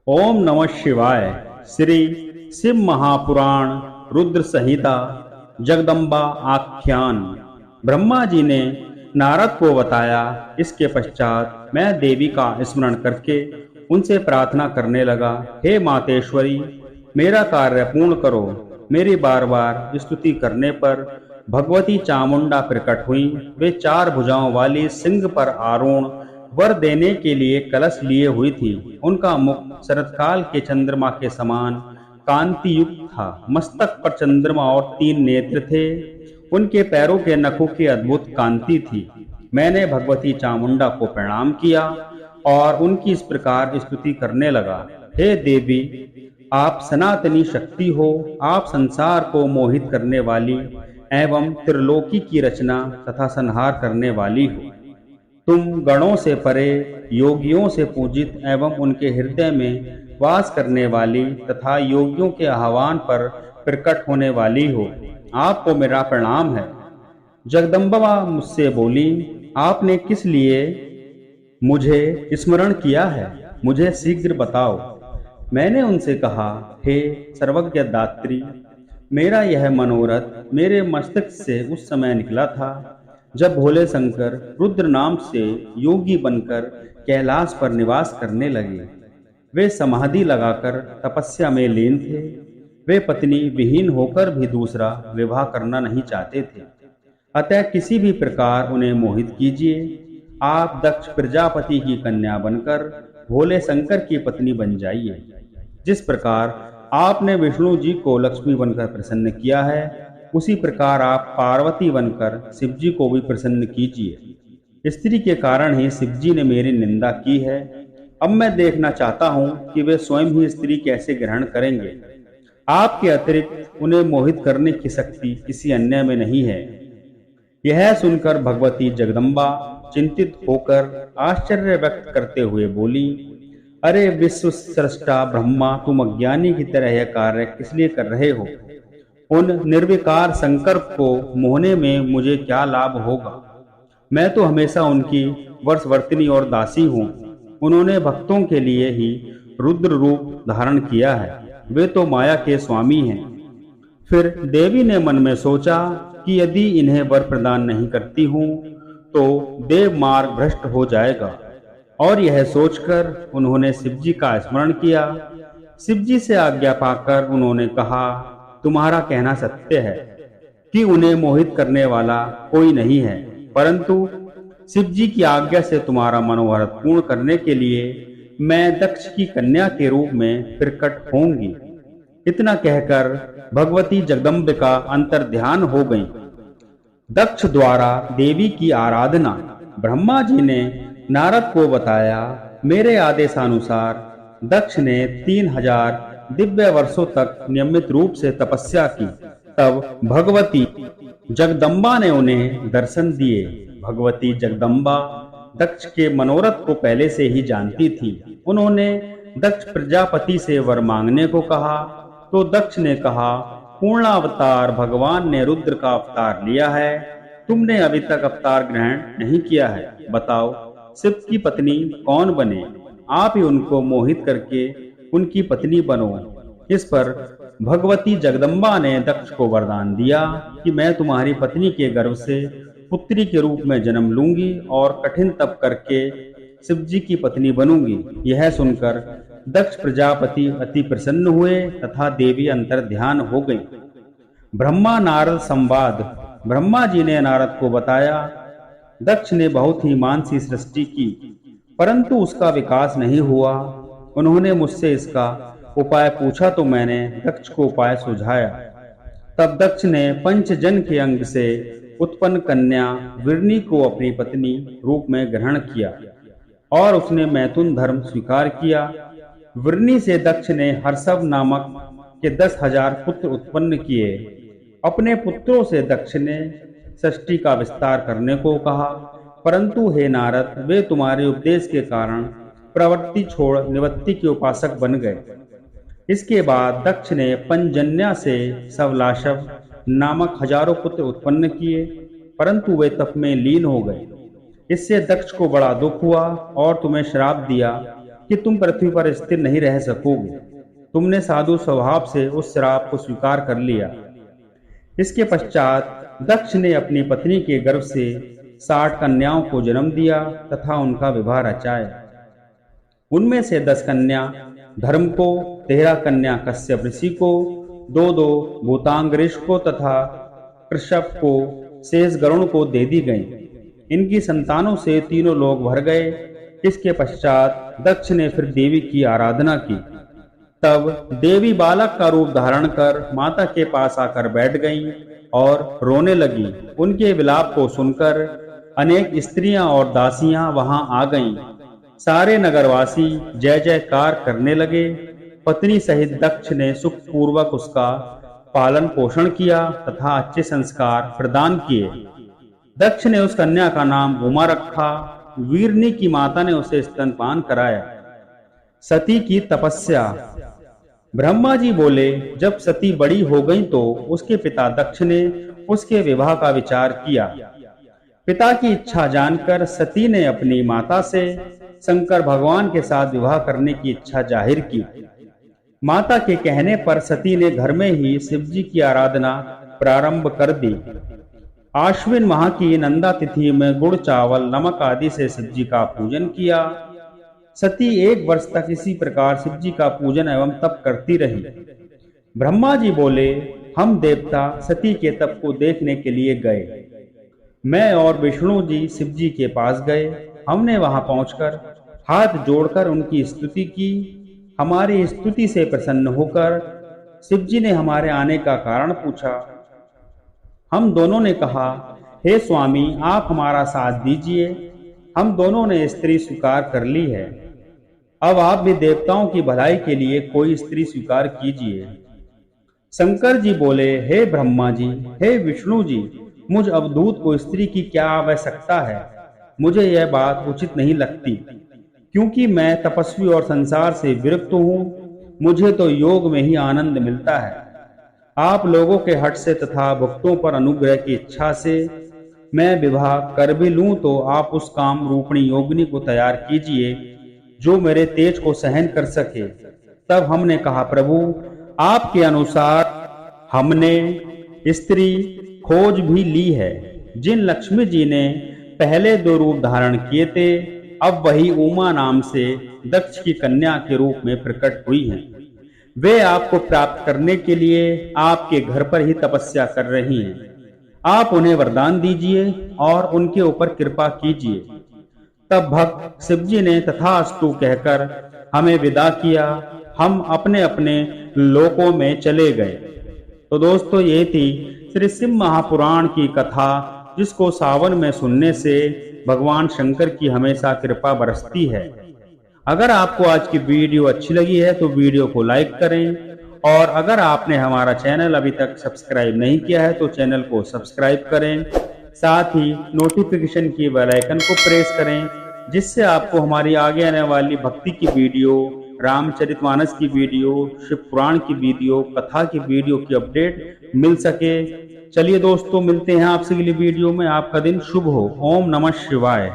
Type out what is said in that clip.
ओम नमः शिवाय। श्री शिव महापुराण रुद्र संहिता जगदम्बा आख्यान। ब्रह्मा जी ने नारद को बताया। इसके पश्चात मैं देवी का स्मरण करके उनसे प्रार्थना करने लगा, हे मातेश्वरी, मेरा कार्य पूर्ण करो। मेरी बार बार स्तुति करने पर भगवती चामुंडा प्रकट हुई। वे 4 भुजाओं वाली सिंह पर आरूढ़ वर देने के लिए कलश लिए हुई थी। उनका मुख शरतकाल के चंद्रमा के समान कांति युक्त था। मस्तक पर चंद्रमा और 3 नेत्र थे। उनके पैरों के नखों की अद्भुत कांति थी। मैंने भगवती चामुंडा को प्रणाम किया और उनकी इस प्रकार स्तुति करने लगा, हे देवी, आप सनातनी शक्ति हो। आप संसार को मोहित करने वाली एवं त्रिलोकी की रचना तथा संहार करने वाली हो। तुम गणों से परे, योगियों से पूजित एवं उनके हृदय में वास करने वाली तथा योगियों के आह्वान पर प्रकट होने वाली हो। आपको मेरा प्रणाम है। जगदम्बा मुझसे बोली, आपने किस लिए मुझे स्मरण किया है, मुझे शीघ्र बताओ। मैंने उनसे कहा, हे सर्वज्ञ दात्री, मेरा यह मनोरथ मेरे मस्तिष्क से उस समय निकला था जब भोले शंकर रुद्र नाम से योगी बनकर कैलाश पर निवास करने लगे। वे समाधि लगाकर तपस्या में लीन थे। वे पत्नी विहीन होकर भी दूसरा विवाह करना नहीं चाहते थे। अतः किसी भी प्रकार उन्हें मोहित कीजिए। आप दक्ष प्रजापति की कन्या बनकर भोले शंकर की पत्नी बन जाइए। जिस प्रकार आपने विष्णु जी को लक्ष्मी बनकर प्रसन्न किया है, उसी प्रकार आप पार्वती बनकर शिव जी को भी प्रसन्न कीजिए। स्त्री के कारण ही शिव जी ने मेरी निंदा की है। अब मैं देखना चाहता हूँ कि वे स्वयं ही स्त्री कैसे ग्रहण करेंगे। आपके अतिरिक्त उन्हें मोहित करने की शक्ति किसी अन्य में नहीं है। यह सुनकर भगवती जगदम्बा चिंतित होकर आश्चर्य व्यक्त करते हुए बोली, अरे विश्व सृष्टा ब्रह्मा, तुम अज्ञानी की तरह यह कार्य किस लिए कर रहे हो? उन निर्विकार शंकर को मोहने में मुझे क्या लाभ होगा? मैं तो हमेशा उनकी वर्षवर्तिनी और दासी हूँ। उन्होंने भक्तों के लिए ही रुद्र रूप धारण किया है। वे तो माया के स्वामी हैं। फिर देवी ने मन में सोचा कि यदि इन्हें वर प्रदान नहीं करती हूँ तो देव मार्ग भ्रष्ट हो जाएगा, और यह सोचकर उन्होंने शिवजी का स्मरण किया। शिवजी से आज्ञा पाकर उन्होंने कहा, तुम्हारा कहना सत्य है कि उन्हें मोहित करने वाला कोई नहीं है, परंतु शिवजी की आज्ञा से तुम्हारा मनोरथ पूर्ण करने के लिए मैं दक्ष की कन्या के रूप में प्रकट होंगी। इतना कहकर भगवती जगदम्बिका अंतर्ध्यान हो गईं। दक्ष द्वारा देवी की आराधना। ब्रह्मा जी ने नारद को बताया, मेरे आदेशानुसार दक्ष ने 3000 दिव्य वर्षों तक नियमित रूप से तपस्या की। तब भगवती जगदम्बा ने उन्हें दर्शन दिए। भगवती जगदम्बा दक्ष के मनोरथ को पहले से ही जानती थी। उन्होंने दक्ष प्रजापति से वर मांगने को कहा तो दक्ष ने कहा, पूर्णावतार भगवान ने रुद्र का अवतार लिया है। तुमने अभी तक अवतार ग्रहण नहीं किया है। बताओ, शिव की पत्नी कौन बने? आप ही उनको मोहित करके उनकी पत्नी बनो। इस पर भगवती जगदम्बा ने दक्ष को वरदान दिया कि मैं तुम्हारी पत्नी के गर्भ से पुत्री के रूप में जन्म लूंगी और कठिन तप करके शिवजी की पत्नी बनूंगी। यह सुनकर दक्ष प्रजापति अति प्रसन्न हुए तथा देवी अंतर्ध्यान हो गई। ब्रह्मा नारद संवाद। ब्रह्मा जी ने नारद को बताया, दक्ष ने बहुत ही मानसी सृष्टि की, परंतु उसका विकास नहीं हुआ। उन्होंने मुझसे इसका उपाय पूछा तो मैंने दक्ष को उपाय सुझाया। तब दक्ष ने पंचजन के अंग से उत्पन्न कन्या विरनी को अपनी पत्नी रूप में ग्रहण किया और उसने मैथुन धर्म स्वीकार किया। विरनी से दक्ष ने हर्षव नामक के 10,000 पुत्र उत्पन्न किए। अपने पुत्रों से दक्ष ने सृष्टि का विस्तार करने को कहा, परंतु हे नारद, वे तुम्हारे उपदेश के कारण प्रवृत्ति छोड़ निवृत्ति के उपासक बन गए। इसके बाद दक्ष ने पंजन्या से सवलाशव नामक हजारों पुत्र उत्पन्न किए, परंतु वे तप में लीन हो गए। इससे दक्ष को बड़ा दुख हुआ और तुम्हें श्राप दिया कि तुम पृथ्वी पर स्थिर नहीं रह सकोगे। तुमने साधु स्वभाव से उस श्राप को स्वीकार कर लिया। इसके पश्चात दक्ष ने अपनी पत्नी के गर्भ से 60 कन्याओं को जन्म दिया तथा उनका विवाह रचाया। उनमें से 10 कन्या धर्म को, 13 कन्या कश्यप ऋषि को, 2 भूतांग ऋषि को तथा कृषभ को, शेष गरुण को दे दी गई। इनकी संतानों से तीनों लोग भर गए। इसके पश्चात दक्ष ने फिर देवी की आराधना की। तब देवी बालक का रूप धारण कर माता के पास आकर बैठ गईं और रोने लगी। उनके विलाप को सुनकर अनेक स्त्रियां और दासियां वहां आ गईं। सारे नगरवासी जय जयकार करने लगे। पत्नी सहित दक्ष ने सुखपूर्वक उसका पालन पोषण किया तथा अच्छे संस्कार प्रदान किए। दक्ष ने उस कन्या का नाम उमा रखा। वीरनी की माता ने उसे स्तनपान कराया। सती की तपस्या। ब्रह्मा जी बोले, जब सती बड़ी हो गई तो उसके पिता दक्ष ने उसके विवाह का विचार किया। पिता की इच्छा जानकर सती ने अपनी माता से शंकर भगवान के साथ विवाह करने की इच्छा जाहिर की। माता के कहने पर सती ने घर में ही शिव जी की आराधना प्रारंभ कर दी। आश्विन माह की नंदा तिथि में गुड़, चावल, नमक आदि से शिव जी का पूजन किया। सती 1 वर्ष तक इसी प्रकार शिव जी का पूजन एवं तप करती रही। ब्रह्मा जी बोले, हम देवता सती के तप को देखने के लिए गए। मैं और विष्णु जी शिव जी के पास गए। हमने वहां पहुंचकर हाथ जोड़कर उनकी स्तुति की। हमारी स्तुति से प्रसन्न होकर शिव जी ने हमारे आने का कारण पूछा। हम दोनों ने कहा, हे स्वामी, आप हमारा साथ दीजिए। हम दोनों ने स्त्री स्वीकार कर ली है। अब आप भी देवताओं की भलाई के लिए कोई स्त्री स्वीकार कीजिए। शंकर जी बोले, हे ब्रह्मा जी, हे विष्णु जी, मुझ अवधूत को स्त्री की क्या आवश्यकता है? मुझे यह बात उचित नहीं लगती, क्योंकि मैं तपस्वी और संसार से विरक्त हूँ। मुझे तो योग में ही आनंद मिलता है। आप लोगों के हट से तथा भक्तों पर अनुग्रह की इच्छा से मैं विवाह कर भी लूं तो आप उस काम रूपणी योगिनी को तैयार कीजिए जो मेरे तेज को सहन कर सके। तब हमने कहा, प्रभु, आपके अनुसार हमने स्त्री खोज भी ली है। जिन लक्ष्मी जी ने पहले 2 रूप धारण किए थे, अब वही उमा नाम से दक्ष की कन्या के रूप में प्रकट हुई हैं। वे आपको प्राप्त करने के लिए आपके घर पर ही तपस्या कर रही हैं। आप उन्हें वरदान दीजिए और उनके ऊपर कृपा कीजिए। तब भक्त शिवजी ने तथास्तु कहकर हमें विदा किया। हम अपने अपने लोकों में चले गए। तो दोस्तों, ये थी श्री शिव महापुराण की कथा, जिसको सावन में सुनने से भगवान शंकर की हमेशा कृपा बरसती है। अगर आपको आज की वीडियो अच्छी लगी है तो वीडियो को लाइक करें, और अगर आपने हमारा चैनल अभी तक सब्सक्राइब नहीं किया है तो चैनल को सब्सक्राइब करें। साथ ही नोटिफिकेशन की बेल आइकन को प्रेस करें, जिससे आपको हमारी आगे आने वाली भक्ति की वीडियो, रामचरितमानस की वीडियो, शिव पुराण की वीडियो, कथा की वीडियो की अपडेट मिल सके। चलिए दोस्तों, मिलते हैं आपसे अगली वीडियो में। आपका दिन शुभ हो। ओम नमः शिवाय।